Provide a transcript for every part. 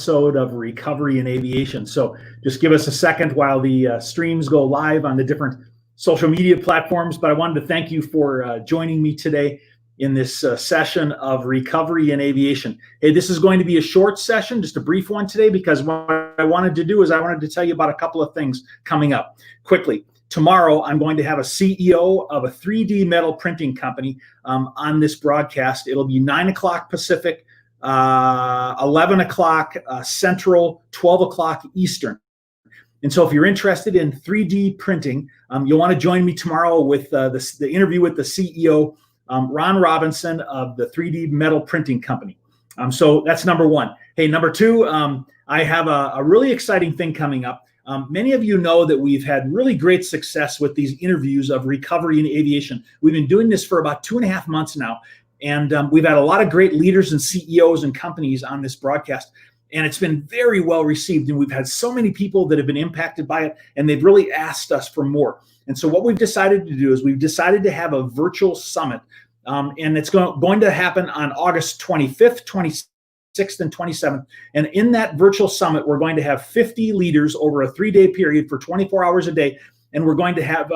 of Recovery in Aviation. So just give us a second while the streams go live on the different social media platforms. But I wanted to thank you for joining me today in this session of Recovery in Aviation. Hey, this is going to be a short session, just a brief one today, because what I wanted to do is I wanted to tell you about a couple of things coming up quickly. Tomorrow, I'm going to have a CEO of a 3D metal printing company on this broadcast. It'll be 9 o'clock Pacific, 11 o'clock Central, 12 o'clock Eastern. And so if you're interested in 3D printing, you'll want to join me tomorrow with the interview with the CEO, Ron Robinson of the 3D metal printing company. So that's number one. Hey, number two, I have a really exciting thing coming up. Many of you know that we've had really great success with these interviews of Recovery in Aviation. We've been doing this for about 2.5 months now. And we've had a lot of great leaders and CEOs and companies on this broadcast, and it's been very well received. And we've had so many people that have been impacted by it, and they've really asked us for more. And so what we've decided to do is we've decided to have a virtual summit, and it's going to happen on August 25th, 26th, and 27th. And in that virtual summit, we're going to have 50 leaders over a 3-day period for 24 hours a day. And we're going to have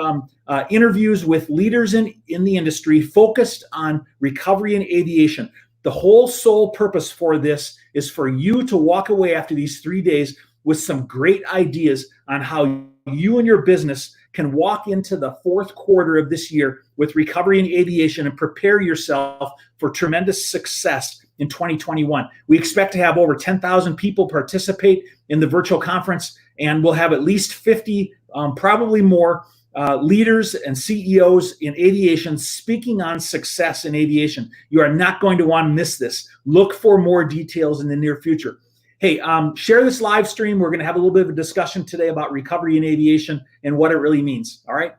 interviews with leaders in the industry focused on recovery in aviation. The whole sole purpose for this is for you to walk away after these 3 days with some great ideas on how you and your business can walk into the fourth quarter of this year with recovery in aviation and prepare yourself for tremendous success in 2021. We expect to have over 10,000 people participate in the virtual conference, and we'll have at least 50 probably more leaders and CEOs in aviation speaking on success in aviation. You are not going to want to miss this. Look for more details in the near future. Hey, share this live stream. We're going to have a little bit of a discussion today about recovery in aviation and what it really means. All right.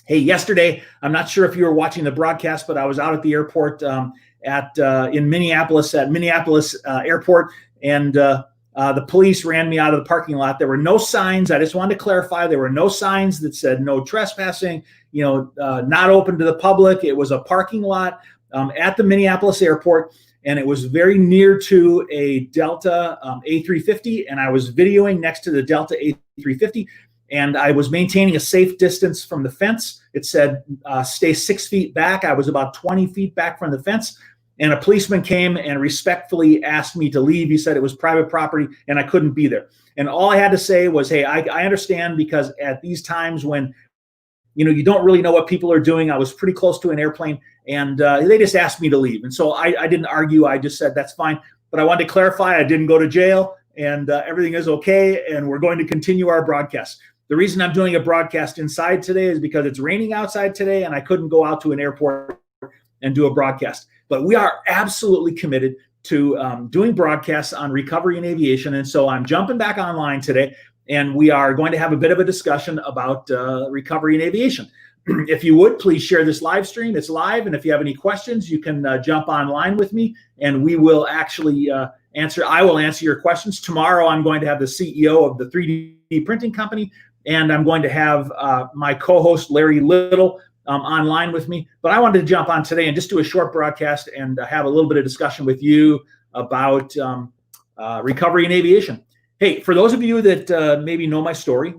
Hey, yesterday, I'm not sure if you were watching the broadcast, but I was out at the airport in Minneapolis at Minneapolis Airport, and the police ran me out of the parking lot. There were no signs. I just wanted to clarify. There were no signs that said no trespassing, not open to the public. It was a parking lot at the Minneapolis airport, and it was very near to a Delta A350, and I was videoing next to the Delta A350, and I was maintaining a safe distance from the fence. It said stay 6 feet back. I was about 20 feet back from the fence. And a policeman came and respectfully asked me to leave. He said it was private property and I couldn't be there. And all I had to say was, hey, I understand, because at these times when, you don't really know what people are doing, I was pretty close to an airplane, and they just asked me to leave. And so I didn't argue. I just said, that's fine. But I wanted to clarify I didn't go to jail, and everything is okay. And we're going to continue our broadcast. The reason I'm doing a broadcast inside today is because it's raining outside today, and I couldn't go out to an airport and do a broadcast. But we are absolutely committed to doing broadcasts on recovery in aviation. And so I'm jumping back online today, and we are going to have a bit of a discussion about recovery in aviation. If you would, please share this live stream. It's live. And if you have any questions, you can jump online with me, and we will actually I will answer your questions. Tomorrow, I'm going to have the CEO of the 3D printing company, and I'm going to have my co-host, Larry Little, online with me. But I wanted to jump on today and just do a short broadcast and have a little bit of discussion with you about recovery in aviation. Hey, for those of you that maybe know my story,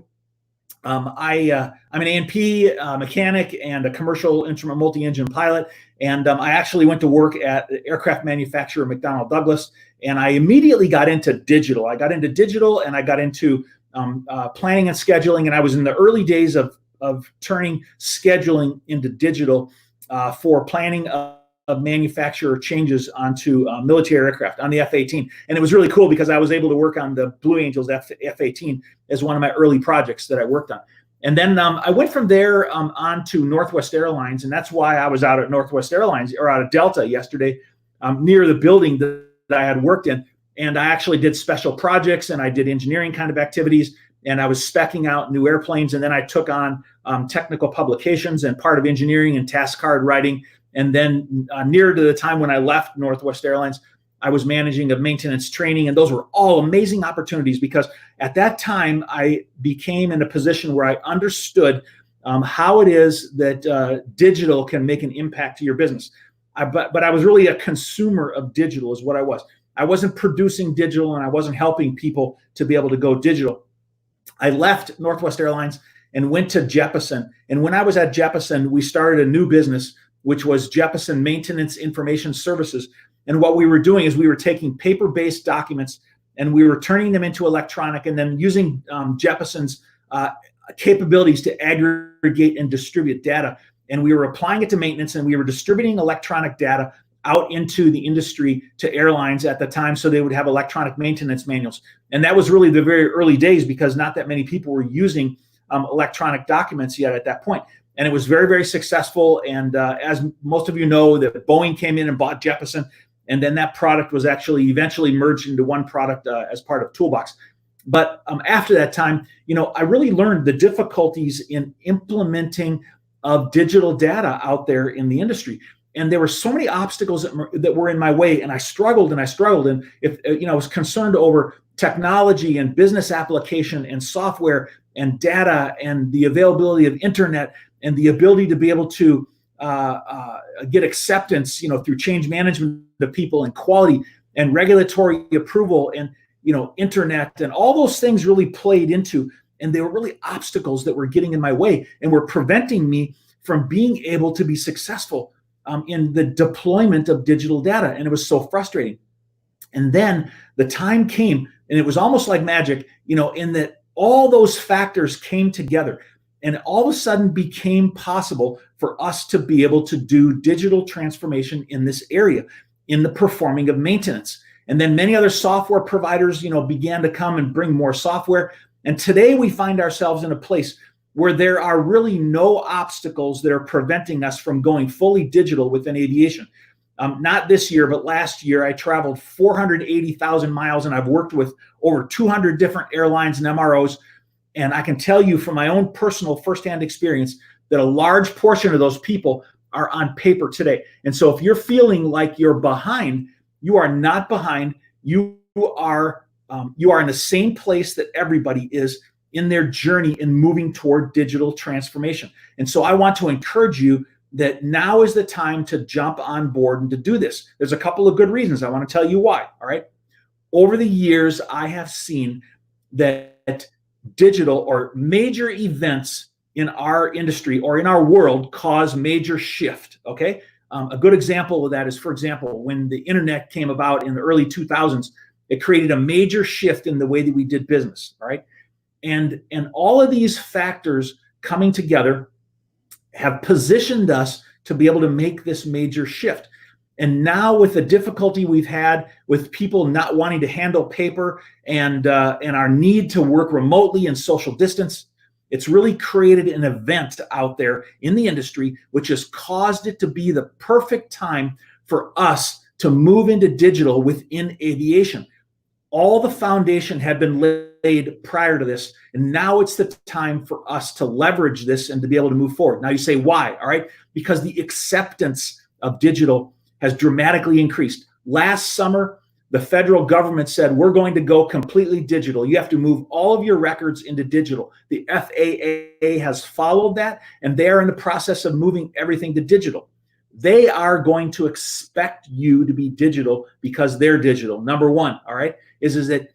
I'm an A&P mechanic and a commercial instrument multi-engine pilot. And I actually went to work at the aircraft manufacturer McDonnell Douglas, and I immediately got into digital. I got into digital, and I got into planning and scheduling, and I was in the early days of turning scheduling into digital for planning of manufacturer changes onto military aircraft on the F-18. And it was really cool because I was able to work on the Blue Angels F-18 as one of my early projects that I worked on. And then I went from there on to Northwest Airlines, and that's why I was out at Northwest Airlines, or out of Delta yesterday, near the building that I had worked in. And I actually did special projects, and I did engineering kind of activities, and I was speccing out new airplanes. And then I took on technical publications and part of engineering and task card writing. And then near to the time when I left Northwest Airlines, I was managing a maintenance training, and those were all amazing opportunities because at that time I became in a position where I understood how it is that digital can make an impact to your business. But I was really a consumer of digital is what I was. I wasn't producing digital, and I wasn't helping people to be able to go digital. I left Northwest Airlines and went to Jeppesen. And when I was at Jeppesen, we started a new business, which was Jeppesen Maintenance Information Services. And what we were doing is we were taking paper-based documents and we were turning them into electronic, and then using Jeppesen's capabilities to aggregate and distribute data. And we were applying it to maintenance, and we were distributing electronic data out into the industry to airlines at the time, so they would have electronic maintenance manuals. And that was really the very early days, because not that many people were using electronic documents yet at that point. And it was very, very successful. And as most of you know, that Boeing came in and bought Jeppesen, and then that product was actually eventually merged into one product as part of Toolbox. But after that time, I really learned the difficulties in implementing of digital data out there in the industry. And there were so many obstacles that were in my way, and I struggled. And if I was concerned over technology and business application and software and data and the availability of internet and the ability to be able to get acceptance, through change management of people and quality and regulatory approval and, internet, and all those things really played into, and they were really obstacles that were getting in my way and were preventing me from being able to be successful in the deployment of digital data. And it was so frustrating. And then the time came, and it was almost like magic, in that all those factors came together, and all of a sudden became possible for us to be able to do digital transformation in this area, in the performing of maintenance. And then many other software providers, began to come and bring more software. And today we find ourselves in a place where there are really no obstacles that are preventing us from going fully digital within aviation. Not this year, but last year, I traveled 480,000 miles, and I've worked with over 200 different airlines and MROs. And I can tell you from my own personal firsthand experience that a large portion of those people are on paper today. And so if you're feeling like you're behind, you are not behind. You are in the same place that everybody is in their journey in moving toward digital transformation. And so I want to encourage you that now is the time to jump on board and to do this. There's a couple of good reasons. I want to tell you why. All right. Over the years, I have seen that digital or major events in our industry or in our world cause major shift. Okay. A good example of that is, for example, when the internet came about in the early 2000s, it created a major shift in the way that we did business. All right. And all of these factors coming together have positioned us to be able to make this major shift. And now, with the difficulty we've had with people not wanting to handle paper and our need to work remotely and social distance, it's really created an event out there in the industry, which has caused it to be the perfect time for us to move into digital within aviation. All the foundation had been laid prior to this, and now it's the time for us to leverage this and to be able to move forward. Now you say, why? All right, because the acceptance of digital has dramatically increased. Last summer, the federal government said, we're going to go completely digital. You have to move all of your records into digital. The FAA has followed that, and they are in the process of moving everything to digital. They are going to expect you to be digital because they're digital. Number one, all right, is that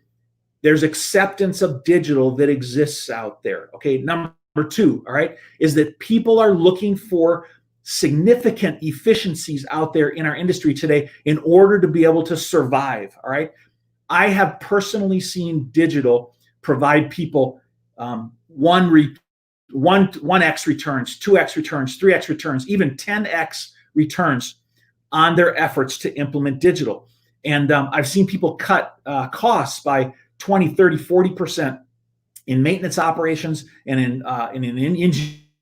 there's acceptance of digital that exists out there. Okay, number two, all right, is that people are looking for significant efficiencies out there in our industry today in order to be able to survive. All right, I have personally seen digital provide people 1x returns, 2x returns, 3x returns, even 10x returns on their efforts to implement digital. And I've seen people cut costs by 20, 30, 40% in maintenance operations and in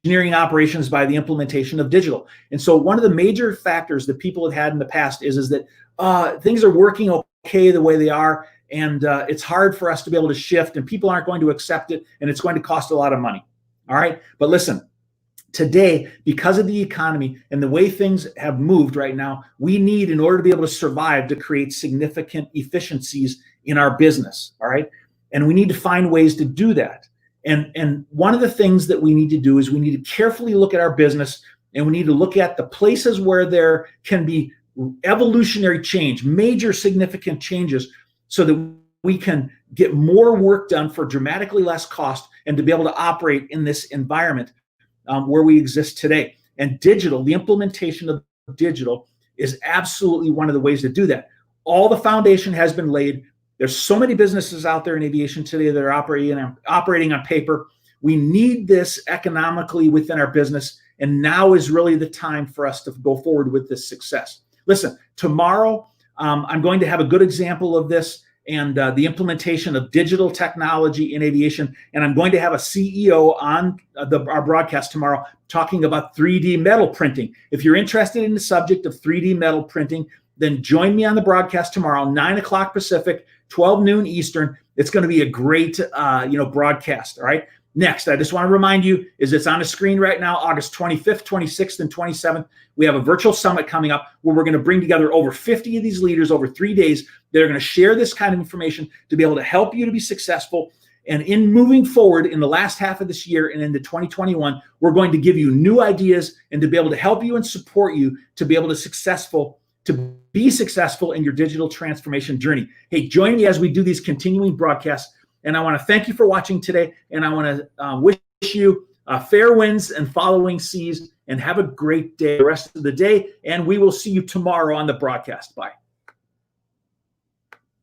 engineering operations by the implementation of digital. And so one of the major factors that people have had in the past is that things are working okay the way they are, and it's hard for us to be able to shift, and people aren't going to accept it, and it's going to cost a lot of money. All right, but listen, today, because of the economy and the way things have moved right now, we need, in order to be able to survive, to create significant efficiencies in our business. All right, and we need to find ways to do that. And one of the things that we need to do is we need to carefully look at our business, and we need to look at the places where there can be evolutionary change, major significant changes, so that we can get more work done for dramatically less cost and to be able to operate in this environment where we exist today. And digital, the implementation of digital is absolutely one of the ways to do that. All the foundation has been laid. There's so many businesses out there in aviation today that are operating on paper. We need this economically within our business, and now is really the time for us to go forward with this success. Listen, tomorrow I'm going to have a good example of this and the implementation of digital technology in aviation, and I'm going to have a CEO on our broadcast tomorrow talking about 3D metal printing. If you're interested in the subject of 3D metal printing, then join me on the broadcast tomorrow, 9 o'clock Pacific, 12 noon Eastern. It's going to be a great broadcast, all right? Next, I just want to remind you, is it's on the screen right now, August 25th, 26th, and 27th. We have a virtual summit coming up where we're going to bring together over 50 of these leaders over 3 days. They're going to share this kind of information to be able to help you to be successful. And in moving forward in the last half of this year and into 2021, we're going to give you new ideas and to be able to help you and support you to be able to be successful in your digital transformation journey. Hey, join me as we do these continuing broadcasts. And I want to thank you for watching today. And I want to wish you fair winds and following seas, and have a great day the rest of the day. And we will see you tomorrow on the broadcast. Bye.